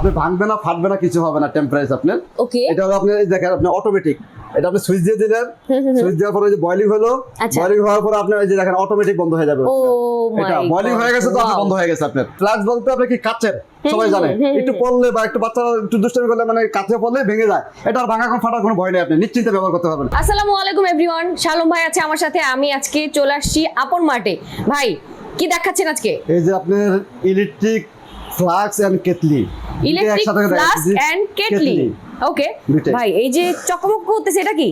আপনি ভাঙবে না, ফাটবে না, কিছু হবে না, টেম্পারেচার আপনার। ওকে, এটা হলো আপনি দেখেন আপনি অটোমেটিক, এটা আপনি সুইচ দিয়ে দিলেন, সুইচ দেওয়ার পরে যে বয়লিং হলো, বয়লিং হওয়ার পরে আপনি এই যে দেখেন অটোমেটিক বন্ধ হয়ে যাবে। এটা বয়লিং হয়ে গেছে তো আপনি বন্ধ হয়ে গেছে আপনার। ফ্লাস্ক বলতে আপনি কি কাচের, সবাই জানে, একটু পড়লে বা একটু বাচ্চারা একটু দুষ্টামি করলে মানে কাছে পড়লে ভেঙে যায়, এটা আর ভাঙা ফাটার কোনো ভয় নেই, আপনি নিশ্চিন্তে ব্যবহার করতে পারবেন। আসসালামু আলাইকুম এভরিওয়ান, শালম ভাই আছে আমার সাথে। আমি আজকে চলে আসছি আপন মার্টে। ভাই কি দেখাচ্ছেন আজকে? এই যে আপনার electric flask and kettle, electric flask and kettle. Okay ভাই, এই যে চকমক করতেছে এটা কি?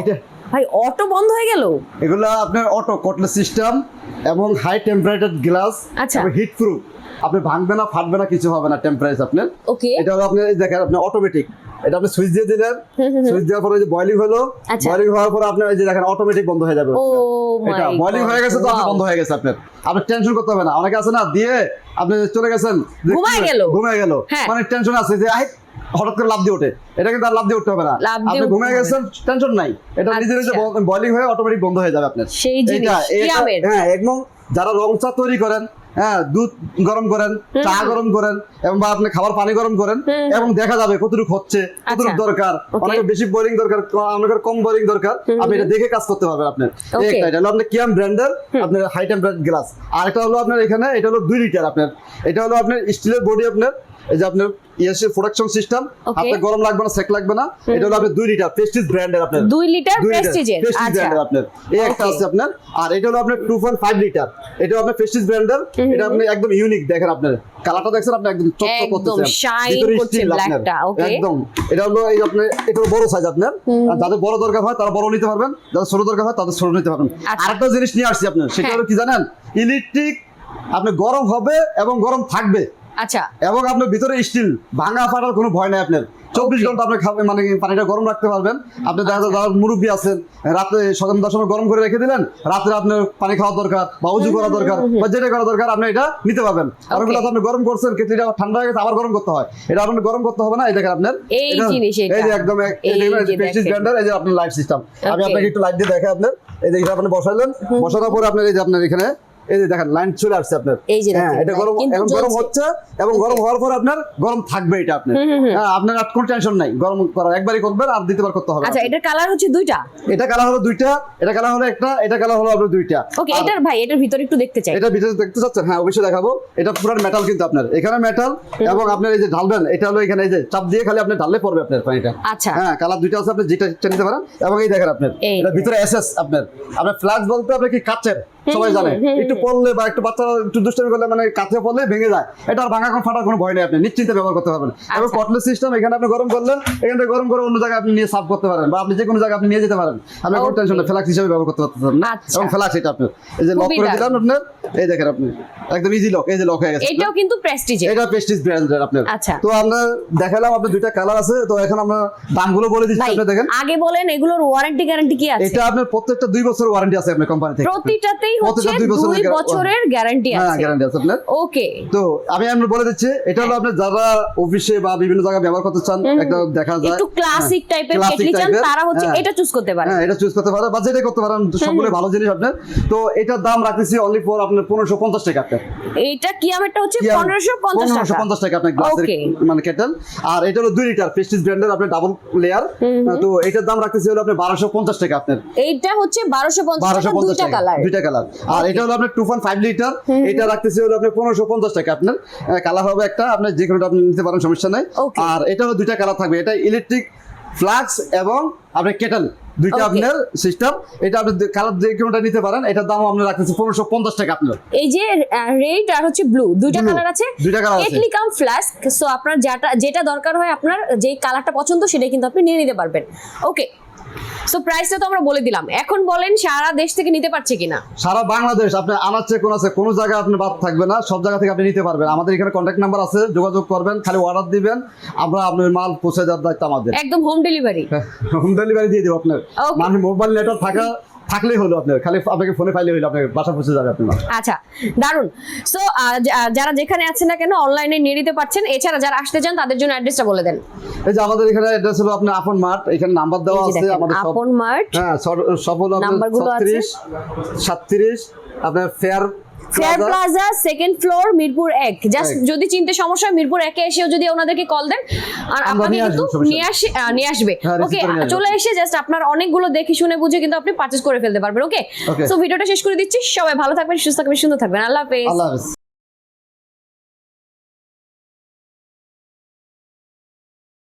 এটা ভাই অটো বন্ধ হয়ে গেল। এগুলো আপনার অটো কটলেস সিস্টেম এবং হাই টেম্পারেচার গ্লাস, এবং হিট প্রুফ, আপনি ভাঙবে না, ফাটবে না, কিছু হবে না, টেম্পারেচার আপনার। ওকে, এটা হলো আপনি দেখেন আপনি অটোমেটিক, এটা আপনি সুইচ দিয়ে দিলেন, সুইচ দেওয়ার পরে যে বয়লিং হলো, বয়লিং হওয়ার পরে আপনি এই যে দেখেন অটোমেটিক বন্ধ হয়ে যাবে। এটা বয়লিং হয়ে গেছে তো আপনি বন্ধ হয়ে গেছে আপনার, আপনি টেনশন করতে হবে না। অনেকে আছে না দিয়ে আপনি চলে গেছেন, ঘুমিয়ে গেল, মানে টেনশন আছে যে হঠাৎ করে লাভ দিয়ে ওঠে, এটা কিন্তু আর লাভ দিয়ে উঠতে হবে না, আপনি ঘুমিয়ে গেছেন, টেনশন নাই, এটা নিজে নিজে বয়লিং হয়ে অটোমেটিক বন্ধ হয়ে যাবে আপনার। হ্যাঁ, একদম যারা রং চা তৈরি করেন, হ্যাঁ, দুধ গরম করেন, চা গরম করেন, এবং বা আপনি খাবার পানি গরম করেন, এবং দেখা যাবে কতটুকু হচ্ছে, কতটুকু দরকার, অনেক বেশি বোরিং দরকার, অনেকের কম বোরিং দরকার, আপনি এটা দেখে কাজ করতে পারবেন আপনার। এটা হলো আপনার কিয়াম ব্র্যান্ডের আপনার হাই টেম্পারেচার গ্লাস। আর এটা হলো আপনার এখানে, এটা হলো 2 লিটার আপনার, এটা হলো আপনার স্টিলের বডি আপনার, এই যে আপনার ইয়াসের প্রোডাকশন সিস্টেম, আপনার গরম লাগবে না, সেক লাগবে না। এটা হলো আপনার 2 লিটার প্রেস্টিজ ব্র্যান্ডের আপনার, 2 লিটার প্রেস্টিজের, আচ্ছা আপনার এই একটা আছে আপনার। আর এটা হলো আপনার 2.5 লিটার, এটা আপনার প্রেস্টিজ ব্র্যান্ডের, এটা আপনি একদম ইউনিক দেখেন, আপনার কালারটা দেখছেন আপনি, একদম চকচক করতেছে, শাইন করছে ব্ল্যাকটা। ওকে, একদম এটা হলো এই আপনার, এটা বড় সাইজ আপনার, যাদের বড় দরকার হয় তারা বড় নিতে পারবেন, যাদের ছোট দরকার হয় তাদের ছোট নিতে পারবেন। আরেকটা জিনিস নিয়ে আসছি আপনার, সেটা হলো কি জানেন, ইলেকট্রিক আপনি গরম হবে এবং গরম থাকবে। আচ্ছা, এবং আপনার ভিতরে স্টিল, ভাঙা ফাটার কোনো ভয় নাই আপনার। 24 ঘন্টা আপনি খাবেন, মানে পানিটা গরম রাখতে পারবেন। আপনি দেখা যায় যারা মুরব্বী আছেন, রাতে সকাল 10 সময় গরম করে রেখে দিলেন, রাতে আপনার পানি খাওয়া দরকার বা উজু করা দরকার বা যেটা করা দরকার, আপনি এটা নিতে পারবেন। আর ওগুলো আপনি গরম করছেন, কেটলিটা ঠান্ডা হয়ে গেছে, আবার গরম করতে হয়, এটা আপনি গরম করতে হবে না। এই দেখেন আপনার এই জিনিস, এই যে একদম প্রেস্টিজ ব্র্যান্ডের, এই যে আপনার লাইট সিস্টেম, আমি আপনাকে একটু লাইট দিয়ে দেখাই আপনার। এই যে এটা আপনি বসাইলেন, বসানোর পরে আপনার এই যে আপনার এখানে এই যে দেখেন লাইন চলে আসছে আপনার। হ্যাঁ, এটা গরম, এখন গরম হচ্ছে এবং গরম হওয়ার পর আপনার গরম থাকবে এটা আপনার। হ্যাঁ, আপনার আর কোনো টেনশন নাই, গরম করার একবারই করবেন আর দ্বিতীয়বার করতে হবে। আচ্ছা, এটার কালার হচ্ছে 2টা, এটা কালার হলো 2টা, এটা কালার হলো একটা, এটা কালার হলো আপনার 2টা। ওকে, এটার ভাই এটার ভিতরে একটু দেখতে চাই। এটা ভিতরে দেখতে চাচ্ছেন? হ্যাঁ, অবশ্যই দেখাবো। এটা পুরো মেটাল কিন্তু আপনার, এখানে মেটাল, এবং আপনার এই যে ঢালবেন, এটা হলো এখানে এই যে চাপ দিয়ে খালি আপনি ঢাললে পড়বে আপনার পানিটা। আচ্ছা, হ্যাঁ, কালার 2টা আছে, আপনি যেটা ইচ্ছা নিতে পারেন। এবং এই দেখেন আপনার এটা ভিতরে এসএস আপনার ফ্লাস্ক বলতে আপনি কি কাচের, সবাই জানে, একটু পড়লে বা একটু বাচ্চারা একটু দুষ্টামি করলে মানে কাছে পড়লে ভেঙে যায়, এটা আর ভাঙা ফাটার কোনো ভয় নেই, আপনি নিশ্চিন্তে ব্যবহার করতে পারবেন। এবং কটলেস সিস্টেম, এখানে আপনি গরম করলেন, এখান থেকে গরম করে অন্য জায়গায় আপনি নিয়ে সার্ভ করতে পারেন, বা আপনি যে কোনো জায়গায় আপনি নিয়ে যেতে পারেন, আপনি কোনো টেনশন নেই, ফ্লাস্ক হিসেবে ব্যবহার করতে পারতেন। এবং ফ্লাস্ক এটা আপনার এই যে লক করে দিলাম আপনার, এই দেখেন আপনি একদম ইজি লক, এই যে লক হয়ে গেছে। এটাও কিন্তু প্রেস্টিজ, এটা প্রেস্টিজ ব্র্যান্ডের আপনার। আচ্ছা, তো আমরা দেখালাম আপনার 2টা কালার আছে, তো এখন আমরা দামগুলো বলে দিচ্ছি, আপনি দেখেন। আগে বলেন এগুলোর ওয়ারেন্টি গ্যারান্টি কি আছে? এটা আপনার প্রত্যেকটা 2 বছরের ওয়ারেন্টি আছে আপনার কোম্পানি থেকে, প্রতিটাতেই হচ্ছে 2 বছরের গ্যারান্টি আছে। হ্যাঁ, গ্যারান্টি আছে আপনার। ওকে, তো আমি বলে দিচ্ছি, এটা হলো আপনি যারা অফিসে বা বিভিন্ন জায়গায় ব্যবহার করতে চান, একটা দেখা যায় একটু ক্লাসিক টাইপের কেটলি চান, তারা হচ্ছে এটা চুজ করতে পারে। হ্যাঁ, এটা চুজ করতে পারে বা যেটা করতে পারেন, সবগুলো ভালো জিনিস আপনার। তো এটার দাম রাখতেছি অনলি ফর আপনার 1550 টাকা আপনার। এটা কিয়ামেরটা হচ্ছে 1550 টাকা আপনার গ্লাসের মানে কেটল। আর এটা হলো 2 লিটার প্রেস্টিজ ব্র্যান্ডের আপনার ডাবল লেয়ার। তো এটার দাম রাখতেছি হলো আপনার 1250 টাকা আপনার। এইটা হচ্ছে 1250 টাকা, দুইটা কালার। আর এটা হলো আপনার 2.5 লিটার, এটা রাখতেছি হলো আপনার 1550 টাকা আপনার। কালার হবে একটা, আপনার যে কোনোটা আপনি নিতে পারেন, সমস্যা নাই। আর এটা হলো 2টা কালার থাকবে, এটা ইলেকট্রিক ফ্লাস্ক এবং আপনার কেটল, 2টা আপনার সিস্টেম। এটা আপনি কালার যে কোনোটা নিতে পারেন, এটার দাম আমরা রাখতেছি 1550 টাকা আপনার। এই যে রেড আর হচ্ছে ব্লু, 2টা কালার আছে, কেটলি কাম ফ্লাস্ক। সো আপনার যেটা দরকার হয়, আপনার যে কালারটা পছন্দ সেটাই কিন্তু আপনি নিয়ে নিতে পারবেন। ওকে, সো প্রাইসটা তো আমরা বলে দিলাম, এখন বলেন সারা দেশ থেকে নিতে পারছে কিনা? সারা বাংলাদেশ, আপনি আনাচ্ছে কোন আছে, কোনো জায়গায় আপনি বাদ থাকবে না, সব জায়গা থেকে আপনি নিতে পারবেন। আমাদের এখানে কন্ট্যাক্ট নাম্বার আছে, যোগাযোগ করবেন, খালি অর্ডার দিবেন, আমরা আপনার মাল পৌঁছে দেওয়ার দায়িত্ব আমাদের। একদম হোম ডেলিভারি, হোম ডেলিভারি দিয়ে দেব আপনার। মানে মোবাইল নেটওয়ার্ক থাকলেই হলো, আপনার খালি আপনাকে ফোনে পাইলে হলো, আপনার বাসা পৌঁছে যাবে আপনার। আচ্ছা, দারুন। সো যারা যেখানে আছেন না কেন অনলাইনে নিয়ে নিতে পারছেন। এছাড়া যারা আসতে চান তাদের জন্য অ্যাড্রেসটা বলে দেন। এই যে আমাদের এখানে অ্যাড্রেস হলো আপনার আপন মার্ট, এখানে নাম্বার দেওয়া আছে আমাদের আপন মার্ট। হ্যাঁ, সব হলো আপনার 36 37 আপনার fair fair plaza second floor Mirpur 1 just যদি চিনতে সমস্যা হয় মিরপুর 1 এ এসেও যদি ওনাদেরকে কল দেন আর আপনাকে কিন্তু নিয়ে আসবে ওকে চলে এসে জাস্ট আপনার অনেকগুলো দেখে শুনে বুঝে কিন্তু আপনি পারচেজ করে ফেলতে পারবেন ওকে সো ভিডিওটা শেষ করে দিচ্ছি সবাই ভালো থাকবেন সুস্থ থাকবেন সুন্দর থাকবেন আল্লাহ হাফেজ